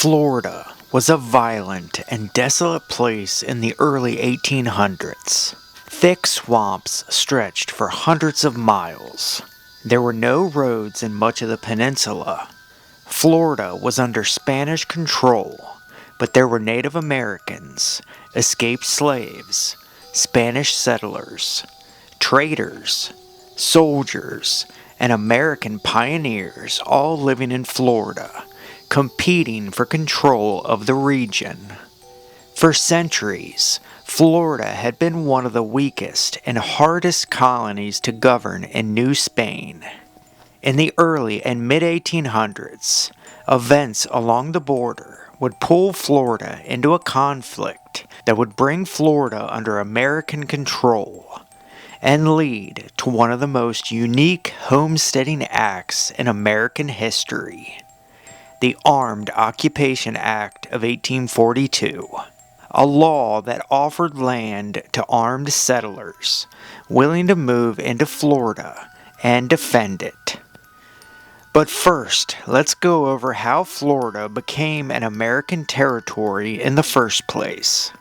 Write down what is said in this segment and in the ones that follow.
Florida was a violent and desolate place in the early 1800s. Thick swamps stretched for hundreds of miles. There were no roads in much of the peninsula. Florida was under Spanish control, but there were Native Americans, escaped slaves, Spanish settlers, traders, soldiers, and American pioneers all living in Florida, competing for control of the region. For centuries, Florida had been one of the weakest and hardest colonies to govern in New Spain. In the early and mid-1800s, events along the border would pull Florida into a conflict that would bring Florida under American control and lead to one of the most unique homesteading acts in American history. The Armed Occupation Act of 1842, a law that offered land to armed settlers willing to move into Florida and defend it. But first, let's go over how Florida became an American territory in the first place.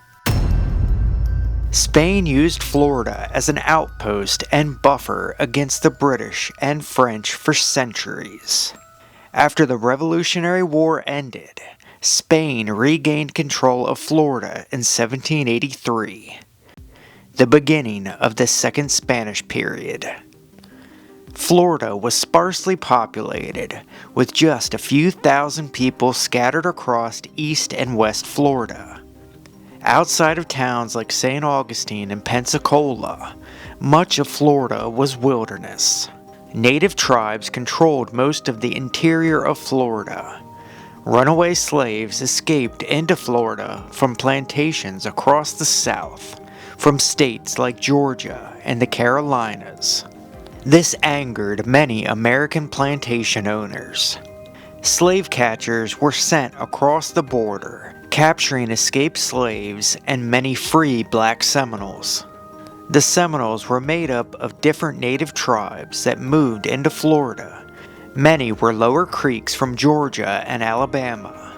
Spain used Florida as an outpost and buffer against the British and French for centuries. After the Revolutionary War ended, Spain regained control of Florida in 1783, the beginning of the Second Spanish period. Florida was sparsely populated, with just a few thousand people scattered across East and West Florida. Outside of towns like St. Augustine and Pensacola, much of Florida was wilderness. Native tribes controlled most of the interior of Florida. Runaway slaves escaped into Florida from plantations across the South, from states like Georgia and the Carolinas. This angered many American plantation owners. Slave catchers were sent across the border, capturing escaped slaves and many free black Seminoles. The Seminoles were made up of different native tribes that moved into Florida. Many were Lower Creeks from Georgia and Alabama.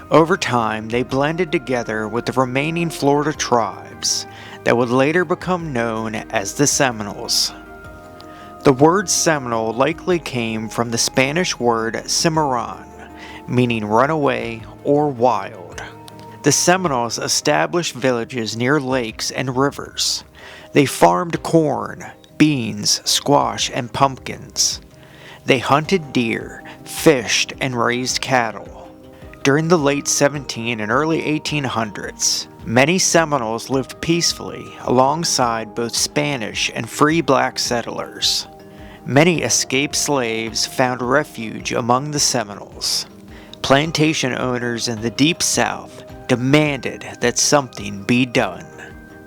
Over time, they blended together with the remaining Florida tribes that would later become known as the Seminoles. The word Seminole likely came from the Spanish word cimarron, meaning runaway or wild. The Seminoles established villages near lakes and rivers. They farmed corn, beans, squash, and pumpkins. They hunted deer, fished, and raised cattle. During the late 17 and early 1800s, many Seminoles lived peacefully alongside both Spanish and free black settlers. Many escaped slaves found refuge among the Seminoles. Plantation owners in the Deep South demanded that something be done.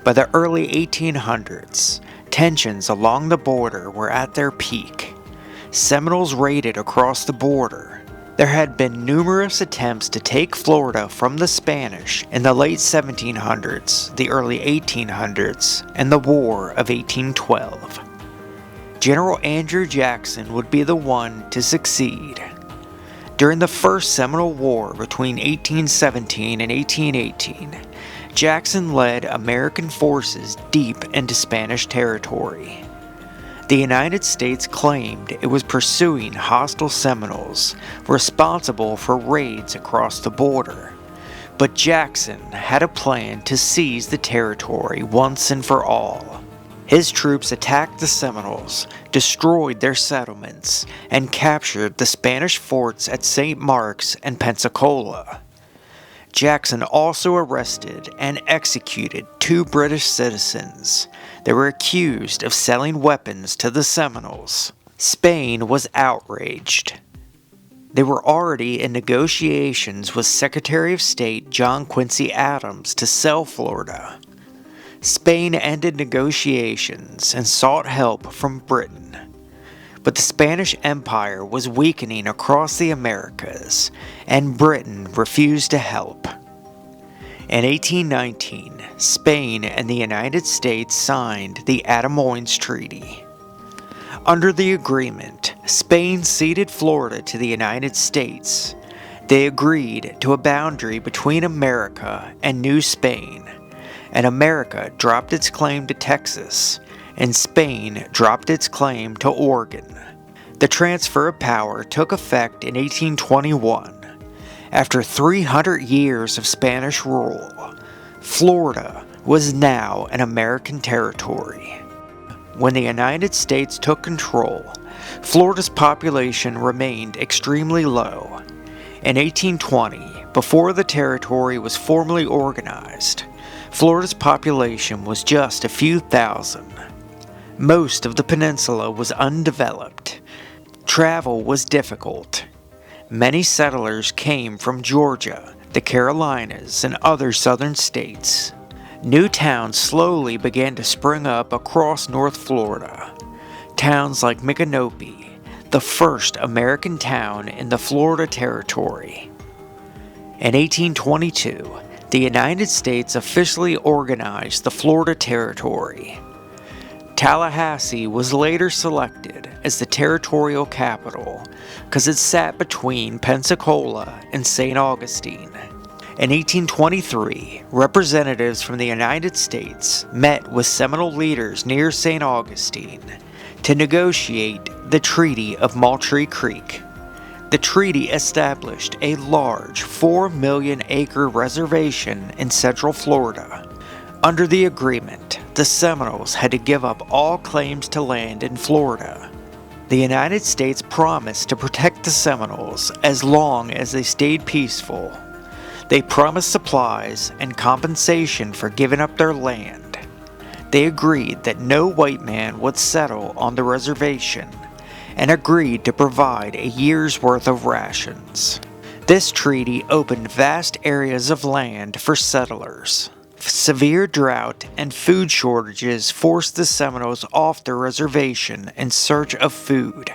By the early 1800s, tensions along the border were at their peak. Seminoles raided across the border. There had been numerous attempts to take Florida from the Spanish in the late 1700s, the early 1800s, and the War of 1812. General Andrew Jackson would be the one to succeed. During the First Seminole War between 1817 and 1818, Jackson led American forces deep into Spanish territory. The United States claimed it was pursuing hostile Seminoles responsible for raids across the border, but Jackson had a plan to seize the territory once and for all. His troops attacked the Seminoles, destroyed their settlements, and captured the Spanish forts at St. Mark's and Pensacola. Jackson also arrested and executed 2 British citizens that were accused of selling weapons to the Seminoles. Spain was outraged. They were already in negotiations with Secretary of State John Quincy Adams to sell Florida. Spain ended negotiations and sought help from Britain. But the Spanish Empire was weakening across the Americas, and Britain refused to help. In 1819, Spain and the United States signed the Adamoins Treaty. Under the agreement, Spain ceded Florida to the United States. They agreed to a boundary between America and New Spain, and America dropped its claim to Texas, and Spain dropped its claim to Oregon. The transfer of power took effect in 1821. After 300 years of Spanish rule, Florida was now an American territory. When the United States took control, Florida's population remained extremely low. In 1820, before the territory was formally organized, Florida's population was just a few thousand. Most of the peninsula was undeveloped. Travel was difficult. Many settlers came from Georgia, the Carolinas, and other southern states. New towns slowly began to spring up across North Florida. Towns like Micanopy, the first American town in the Florida Territory. In 1822, the United States officially organized the Florida Territory. Tallahassee was later selected as the territorial capital because it sat between Pensacola and St. Augustine. In 1823, representatives from the United States met with Seminole leaders near St. Augustine to negotiate the Treaty of Moultrie Creek. The treaty established a large 4 million acre reservation in central Florida. Under the agreement, the Seminoles had to give up all claims to land in Florida. The United States promised to protect the Seminoles as long as they stayed peaceful. They promised supplies and compensation for giving up their land. They agreed that no white man would settle on the reservation, and agreed to provide a year's worth of rations. This treaty opened vast areas of land for settlers. Severe drought and food shortages forced the Seminoles off their reservation in search of food.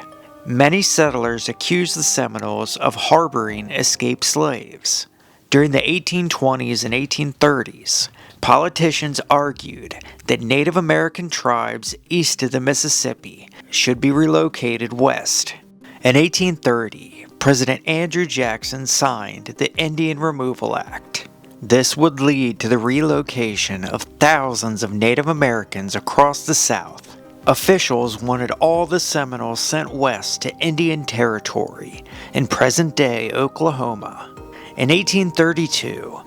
Many settlers accused the Seminoles of harboring escaped slaves. During the 1820s and 1830s, politicians argued that Native American tribes east of the Mississippi should be relocated west. In 1830, President Andrew Jackson signed the Indian Removal Act. This would lead to the relocation of thousands of Native Americans across the South. Officials wanted all the Seminoles sent west to Indian Territory in present-day Oklahoma. In 1832,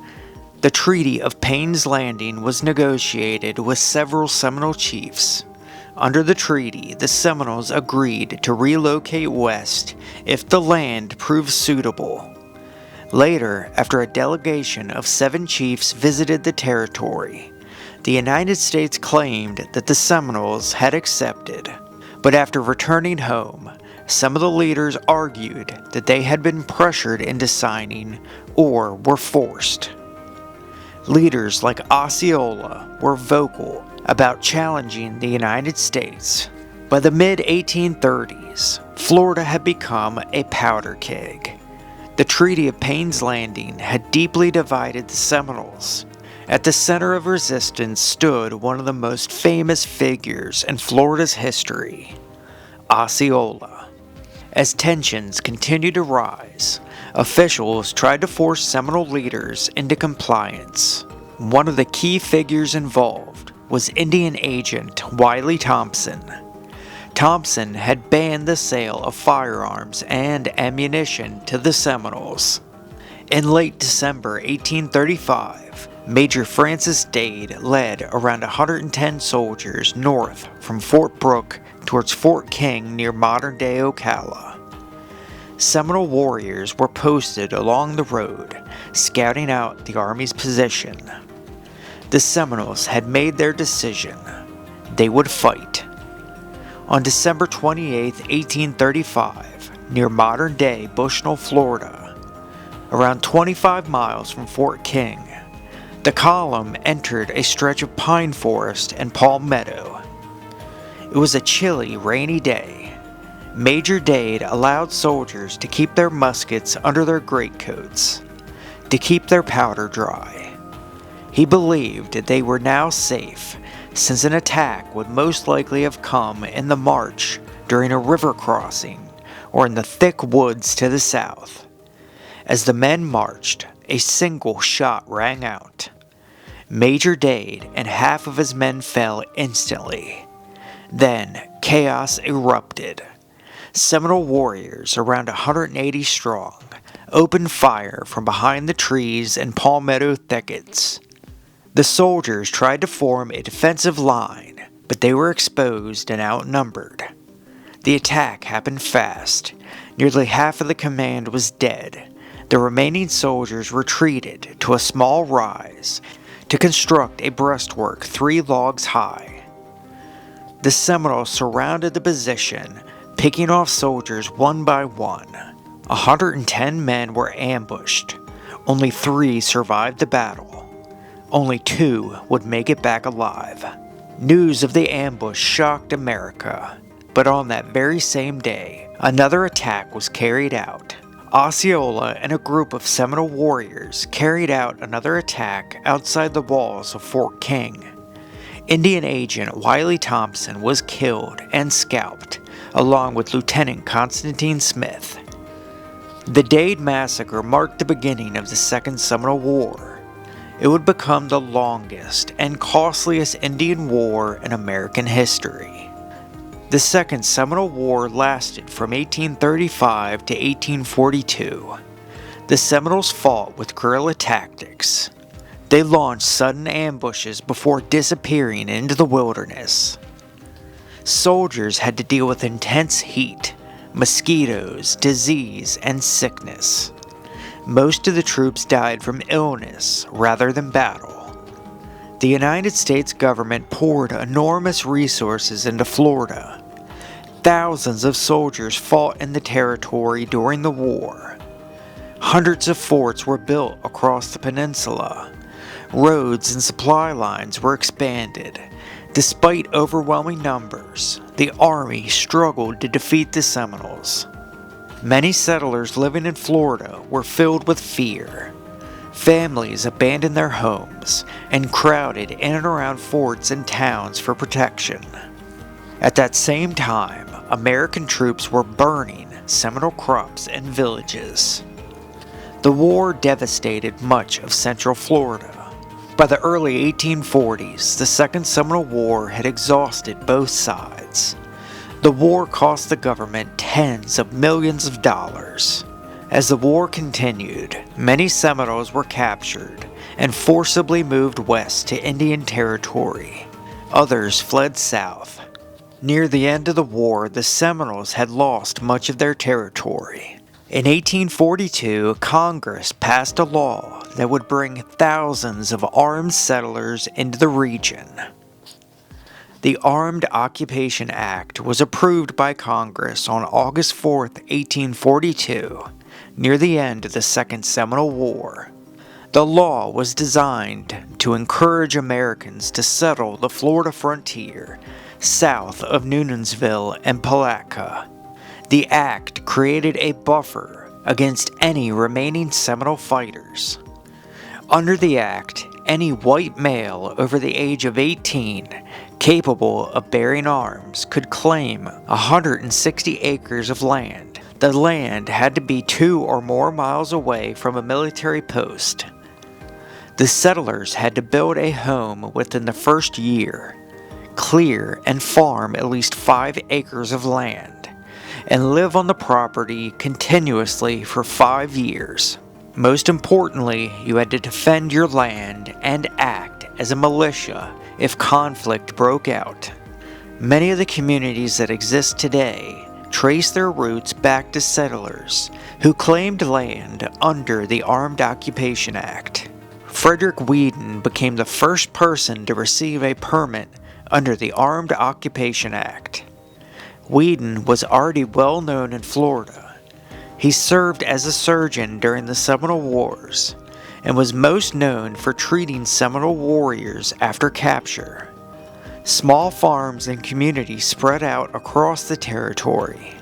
the Treaty of Payne's Landing was negotiated with several Seminole chiefs. Under the treaty, the Seminoles agreed to relocate west if the land proved suitable. Later, after a delegation of 7 chiefs visited the territory, the United States claimed that the Seminoles had accepted. But after returning home, some of the leaders argued that they had been pressured into signing or were forced. Leaders like Osceola were vocal about challenging the United States. By the mid-1830s, Florida had become a powder keg. The Treaty of Payne's Landing had deeply divided the Seminoles. At the center of resistance stood one of the most famous figures in Florida's history, Osceola. As tensions continued to rise, officials tried to force Seminole leaders into compliance. One of the key figures involved was Indian agent Wiley Thompson. Thompson had banned the sale of firearms and ammunition to the Seminoles. In late December 1835, Major Francis Dade led around 110 soldiers north from Fort Brooke towards Fort King near modern-day Ocala. Seminole warriors were posted along the road, scouting out the Army's position. The Seminoles had made their decision. They would fight. On December 28, 1835, near modern-day Bushnell, Florida, around 25 miles from Fort King, the column entered a stretch of pine forest and palmetto. It was a chilly, rainy day. Major Dade allowed soldiers to keep their muskets under their greatcoats, to keep their powder dry. He believed that they were now safe, since an attack would most likely have come in the march during a river crossing or in the thick woods to the south. As the men marched, a single shot rang out. Major Dade and half of his men fell instantly. Then chaos erupted. Seminole warriors, around 180 strong, opened fire from behind the trees and palmetto thickets. The soldiers tried to form a defensive line, but they were exposed and outnumbered. The attack happened fast. Nearly half of the command was dead. The remaining soldiers retreated to a small rise to construct a breastwork 3 logs high. The Seminoles surrounded the position, picking off soldiers one by one. 110 men were ambushed. Only 3 survived the battle. Only 2 would make it back alive. News of the ambush shocked America, but on that very same day, another attack was carried out. Osceola and a group of Seminole warriors carried out another attack outside the walls of Fort King. Indian agent Wiley Thompson was killed and scalped, along with Lieutenant Constantine Smith. The Dade Massacre marked the beginning of the Second Seminole War. It would become the longest and costliest Indian war in American history. The Second Seminole War lasted from 1835 to 1842. The Seminoles fought with guerrilla tactics. They launched sudden ambushes before disappearing into the wilderness. Soldiers had to deal with intense heat, mosquitoes, disease, and sickness. Most of the troops died from illness rather than battle. The United States government poured enormous resources into Florida. Thousands of soldiers fought in the territory during the war. Hundreds of forts were built across the peninsula. Roads and supply lines were expanded. Despite overwhelming numbers, the Army struggled to defeat the Seminoles. Many settlers living in Florida were filled with fear. Families abandoned their homes and crowded in and around forts and towns for protection. At that same time, American troops were burning Seminole crops and villages. The war devastated much of Central Florida. By the early 1840s, the Second Seminole War had exhausted both sides. The war cost the government tens of millions of dollars. As the war continued, many Seminoles were captured and forcibly moved west to Indian Territory. Others fled south. Near the end of the war, the Seminoles had lost much of their territory. In 1842, Congress passed a law that would bring thousands of armed settlers into the region. The Armed Occupation Act was approved by Congress on August 4, 1842, near the end of the Second Seminole War. The law was designed to encourage Americans to settle the Florida frontier south of Noonanville and Palatka. The act created a buffer against any remaining Seminole fighters. Under the act, any white male over the age of 18 capable of bearing arms could claim 160 acres of land. The land had to be 2 or more miles away from a military post. The settlers had to build a home within the first year, clear and farm at least 5 acres of land, and live on the property continuously for 5 years. Most importantly, you had to defend your land and act as a militia if conflict broke out. Many of the communities that exist today trace their roots back to settlers who claimed land under the Armed Occupation Act. Frederick Weeden became the first person to receive a permit under the Armed Occupation Act. Weeden was already well known in Florida. He served as a surgeon during the Seminole Wars and was most known for treating Seminole warriors after capture. Small farms and communities spread out across the territory.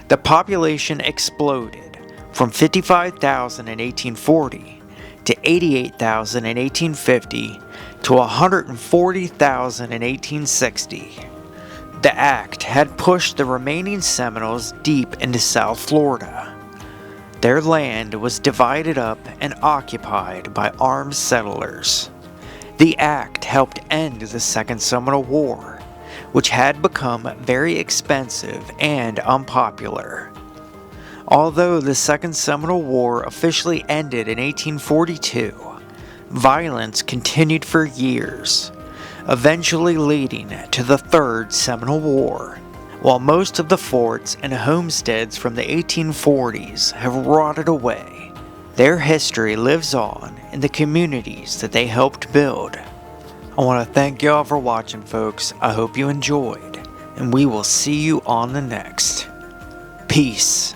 The population exploded from 55,000 in 1840 to 88,000 in 1850 to 140,000 in 1860. The act had pushed the remaining Seminoles deep into South Florida. Their land was divided up and occupied by armed settlers. The act helped end the Second Seminole War, which had become very expensive and unpopular. Although the Second Seminole War officially ended in 1842, violence continued for years, eventually leading to the Third Seminole War. While most of the forts and homesteads from the 1840s have rotted away, their history lives on in the communities that they helped build. I want to thank y'all for watching, folks. I hope you enjoyed, and we will see you on the next. Peace.